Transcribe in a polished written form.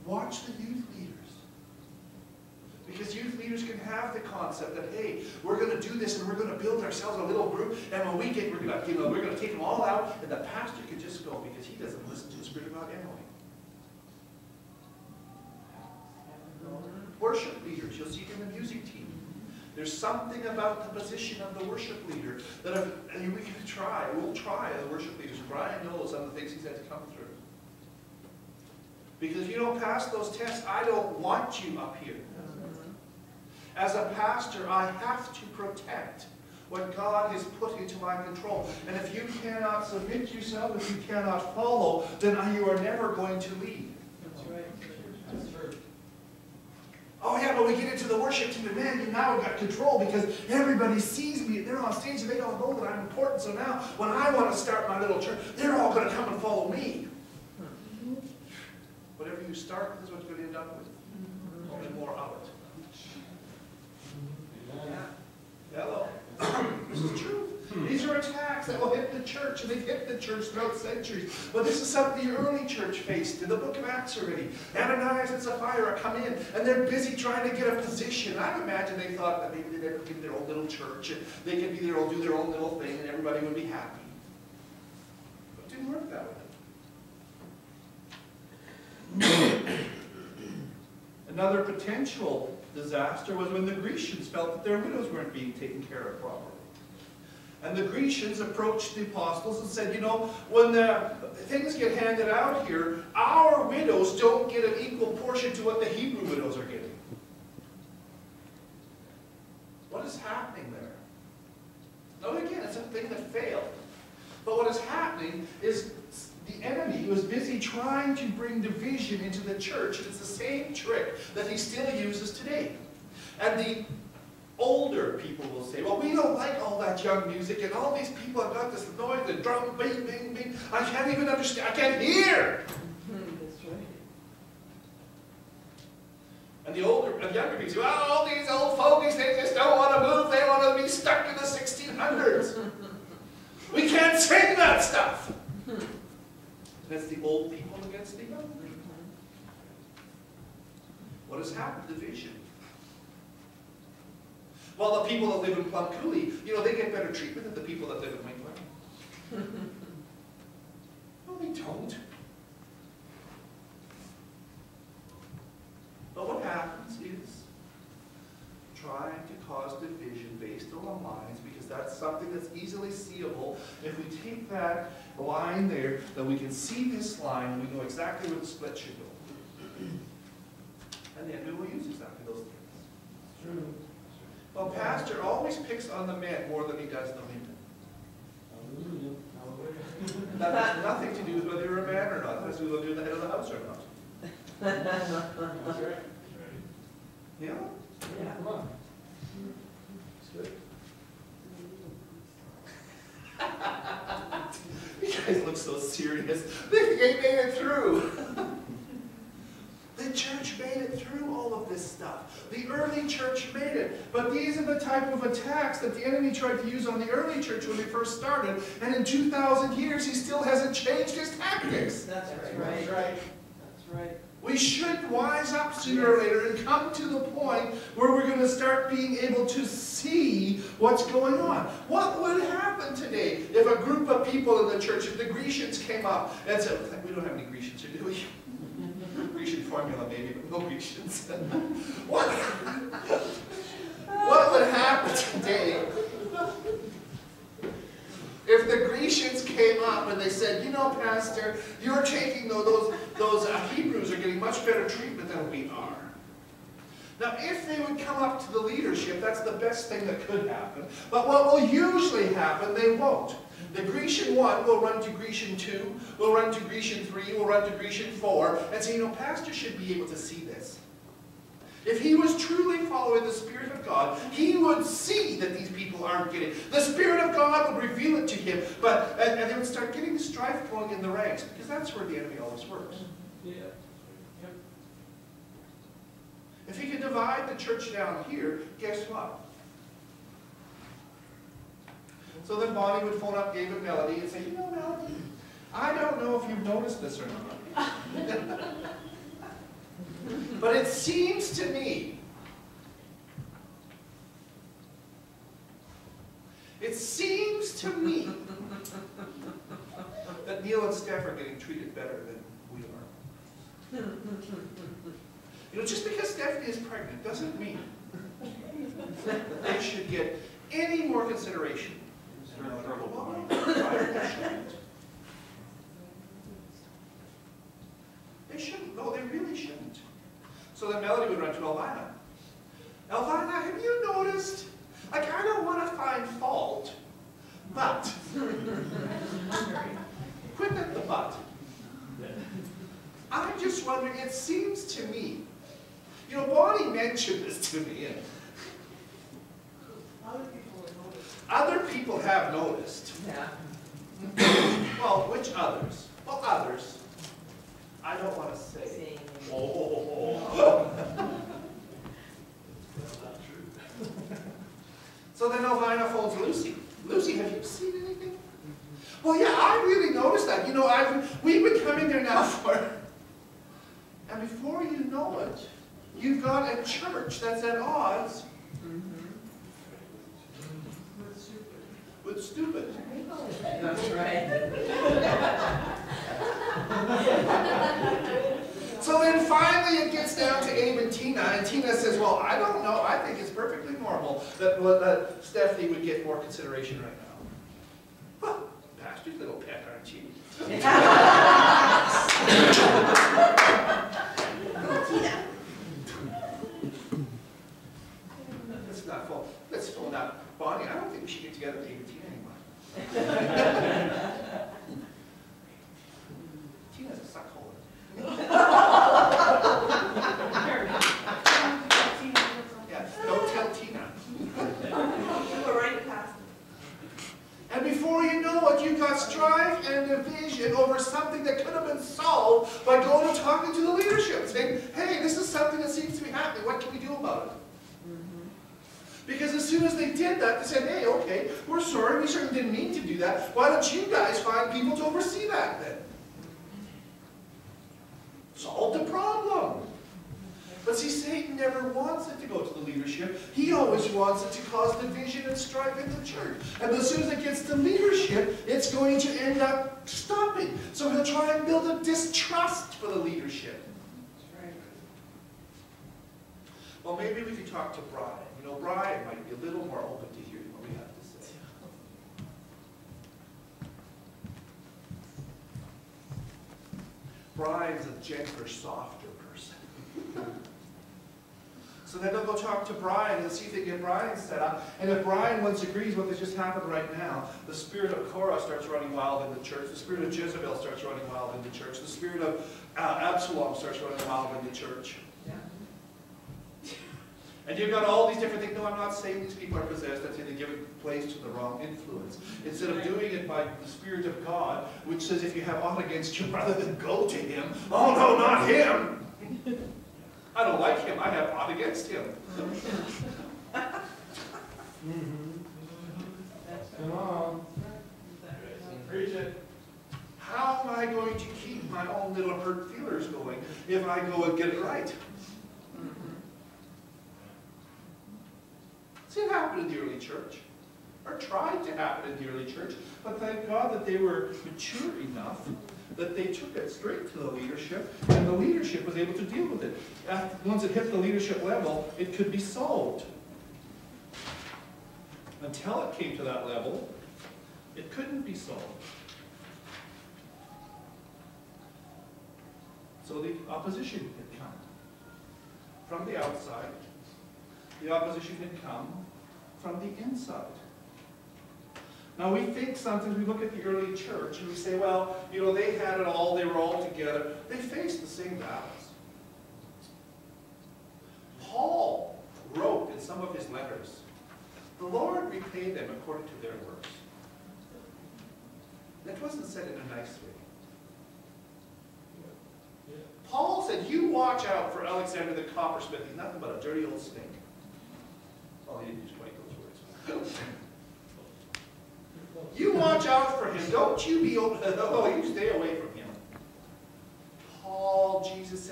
Watch the youth leaders. Because youth leaders can have the concept that, hey, we're going to do this and we're going to build ourselves a little group, and when we get, we're going to take them all out, and the pastor can just go because he doesn't listen to the Spirit of God anyway. Worship leaders, you'll see it in the music team. There's something about the position of the worship leader that we can try. We'll try as worship leaders. Brian knows some of the things he's had to come through. Because if you don't pass those tests, I don't want you up here. As a pastor, I have to protect what God has put into my control. And if you cannot submit yourself, if you cannot follow, then you are never going to lead. That's right. That's true. Oh yeah, but we get into the worship team and man, now we've got control because everybody sees me. They're on stage and they don't know that I'm important. So now when I want to start my little church, they're all going to come and follow me. Whatever you start with is what you're going to end up with. Only more of it. Yeah. Hello. This is true. These are attacks that will hit the church, and they've hit the church throughout centuries. But this is something the early church faced in the book of Acts already. Ananias and Sapphira come in, and they're busy trying to get a position. I imagine they thought that maybe they'd ever get their own little church, and they could be do their own little thing, and everybody would be happy. But it didn't work that way. Another potential disaster was when the Grecians felt that their widows weren't being taken care of properly. And the Grecians approached the apostles and said, you know, when the things get handed out here, our widows don't get an equal portion to what the Hebrew widows are getting. What is happening there? Now again, it's a thing that failed. But what is happening is the enemy was busy trying to bring division into the church. And it's the same trick that he still uses today. And the older people will say, well, we don't like all that young music, and all these people have got this noise, the drum, bing, bing, bing. I can't even understand. I can't hear. That's right. And the younger people say, well, all these old fogies, they just don't want to move. They want to be stuck in the 1600s. We can't sing that stuff. That's the old people against the young. What has happened? Division. Well, the people that live in Plum Coulee, you know, they get better treatment than the people that live in Winkler. No, they don't. But what happens is trying to cause division based on lines, because that's something that's easily seeable. If we take that line there, then we can see this line, and we know exactly where the split should go. And the enemy will use exactly those things. True. Well, pastor always picks on the men more than he does the women. That has nothing to do with whether you're a man or not. That has to do with whether you're the head of the house or not. That's right. Yeah? Yeah. Come on. It's good. You guys look so serious. They made it through. The church made it through all of this stuff. The early church made it. But these are the type of attacks that the enemy tried to use on the early church when they first started. And in 2,000 years, he still hasn't changed his tactics. That's right. That's right. That's right. We should wise up sooner or later and come to the point where we're going to start being able to see what's going on. What would happen today if a group of people in the church, if the Grecians came up and said, we don't have any Grecians here, do we? Grecian formula maybe, but no Grecians. What would happen today if the Grecians came up and they said, you know, Pastor, you're taking those Hebrews are getting much better treatment than we are. Now, if they would come up to the leadership, that's the best thing that could happen. But what will usually happen, they won't. The Grecian 1 will run to Grecian 2, will run to Grecian 3, will run to Grecian 4, and say, you know, Pastor should be able to see this. If he was truly following the Spirit of God, he would see that these people aren't getting it. The Spirit of God would reveal it to him, and they would start getting strife going in the ranks, because that's where the enemy always works. Yeah. If he could divide the church down here, guess what? So then Bonnie would phone up David Melody and say, you know, Melody, I don't know if you've noticed this or not. But it seems to me, that Neil and Steph are getting treated better than we are. You know, just because Stephanie is pregnant doesn't mean that they should get any more consideration. They shouldn't. No, they really shouldn't. So then Melody would run to Elvina. Elvina, have you noticed? Like, I don't want to find fault, but quit at the but. I'm just wondering, it seems to me, you know, Bonnie mentioned this to me, and other people have noticed. Yeah. Well, which others? Well, others. I don't want to say. Oh. So then Elvina phones Lucy. Lucy, have you seen anything? Well, yeah, I really noticed that. You know, we've been coming there now for, and before you know it, you've got a church that's at odds with stupid. That's right. So then finally it gets down to Abe and Tina says, well, I don't know, I think it's perfectly normal that Stephanie would get more consideration right now. Well, Pastor's little pet, aren't you? Let's phone out Bonnie. I don't think we should get together with Abe and Tina anymore. Tina's a suckhole. Yeah, don't tell Tina. We're right past. And before you know it, you've got strife and division over something that could have been solved by going and talking to the leadership, saying, hey, this is something that seems to be happening. What can we do about it? Because as soon as they did that, they said, hey, okay, we're sorry, we certainly didn't mean to do that. Why don't you guys find people to oversee that then? Solve the problem. But see, Satan never wants it to go to the leadership. He always wants it to cause division and strife in the church. And as soon as it gets to leadership, it's going to end up stopping. So he'll try and build a distrust for the leadership. Well, maybe we could talk to Brian. You know, Brian might be a little more open to hearing what we have to say. Brian's a gentler, softer person. So then they'll go talk to Brian and see if they can get Brian set up. And if Brian once agrees what just happened right now, the spirit of Korah starts running wild in the church. The spirit of Jezebel starts running wild in the church. The spirit of Absalom starts running wild in the church. And you've got all these different things. No, I'm not saying these people are possessed. I'm saying they give place to the wrong influence. Instead of doing it by the Spirit of God, which says if you have aught against your brother, then go to him. Oh, no, not him. I don't like him. I have aught against him. Come on. Preach it. How am I going to keep my own little hurt feelers going if I go and get it right? See, it happened in the early church, or tried to happen in the early church, but thank God that they were mature enough that they took it straight to the leadership, and the leadership was able to deal with it. Once it hit the leadership level, it could be solved. Until it came to that level, it couldn't be solved. So the opposition had come from the outside. The opposition had come from the inside. Now we think sometimes, we look at the early church and we say, well, you know, they had it all, they were all together. They faced the same battles. Paul wrote in some of his letters, the Lord repaid them according to their works. That wasn't said in a nice way. Paul said, you watch out for Alexander the coppersmith. He's nothing but a dirty old snake. Well, he didn't use quite those words. You watch out for him. Don't you be, oh, you stay away from him. Paul, Jesus said,